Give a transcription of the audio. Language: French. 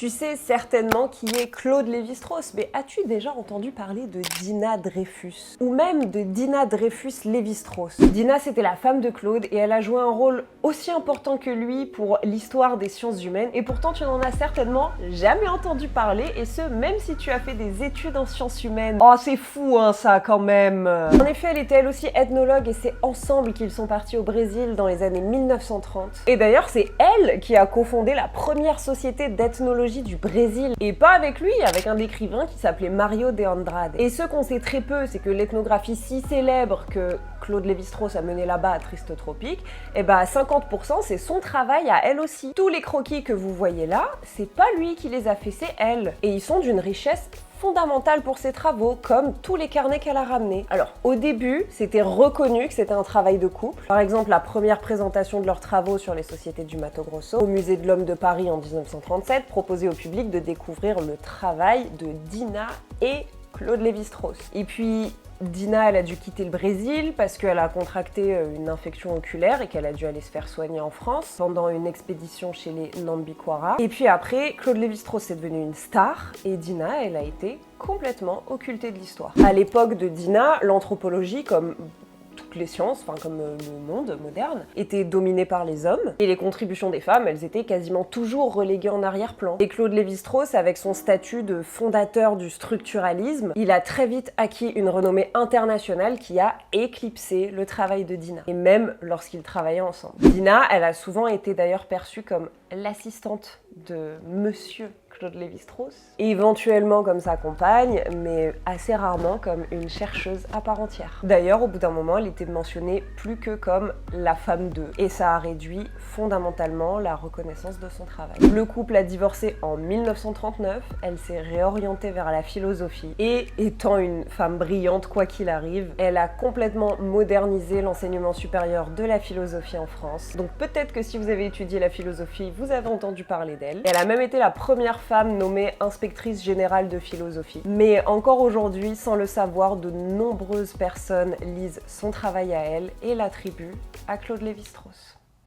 Tu sais certainement qui est Claude Lévi-Strauss, mais as-tu déjà entendu parler de Dinah Dreyfus? Ou même de Dinah Dreyfus-Lévi-Strauss? Dinah, c'était la femme de Claude et elle a joué un rôle aussi important que lui pour l'histoire des sciences humaines, et pourtant tu n'en as certainement jamais entendu parler, et ce, même si tu as fait des études en sciences humaines. Oh, c'est fou, hein, ça, quand même. En effet, elle était elle aussi ethnologue, et c'est ensemble qu'ils sont partis au Brésil dans les années 1930. Et d'ailleurs, c'est elle qui a cofondé la première société d'ethnologie du Brésil, et pas avec lui, avec un écrivain qui s'appelait Mario de Andrade. Et ce qu'on sait très peu, c'est que l'ethnographie si célèbre que Claude Lévi-Strauss a menée là-bas à Triste Tropique, et bah 50% c'est son travail à elle aussi. Tous les croquis que vous voyez là, c'est pas lui qui les a fait, c'est elle. Et ils sont d'une richesse fondamentale pour ses travaux, comme tous les carnets qu'elle a ramenés. Alors, au début, c'était reconnu que c'était un travail de couple. Par exemple, la première présentation de leurs travaux sur les sociétés du Mato Grosso au Musée de l'Homme de Paris en 1937 proposait au public de découvrir le travail de Dinah et Claude Lévi-Strauss. Et puis, Dinah, elle a dû quitter le Brésil parce qu'elle a contracté une infection oculaire et qu'elle a dû aller se faire soigner en France pendant une expédition chez les Nambiquara. Et puis après, Claude Lévi-Strauss est devenu une star et Dinah, elle a été complètement occultée de l'histoire. À l'époque de Dinah, l'anthropologie, comme toutes les sciences, enfin comme le monde moderne, était dominé par les hommes, et les contributions des femmes, elles étaient quasiment toujours reléguées en arrière-plan. Et Claude Lévi-Strauss, avec son statut de fondateur du structuralisme, il a très vite acquis une renommée internationale qui a éclipsé le travail de Dinah, et même lorsqu'ils travaillaient ensemble. Dinah, elle a souvent été d'ailleurs perçue comme l'assistante de Monsieur Claude Lévi-Strauss, éventuellement comme sa compagne, mais assez rarement comme une chercheuse à part entière. D'ailleurs, au bout d'un moment, elle était mentionnée plus que comme la femme d'eux, et ça a réduit fondamentalement la reconnaissance de son travail. Le couple a divorcé en 1939, elle s'est réorientée vers la philosophie, et étant une femme brillante quoi qu'il arrive, elle a complètement modernisé l'enseignement supérieur de la philosophie en France. Donc peut-être que si vous avez étudié la philosophie, vous avez entendu parler d'elle. Elle a même été la première femme nommée inspectrice générale de philosophie. Mais encore aujourd'hui, sans le savoir, de nombreuses personnes lisent son travail à elle et l'attribuent à Claude Lévi-Strauss.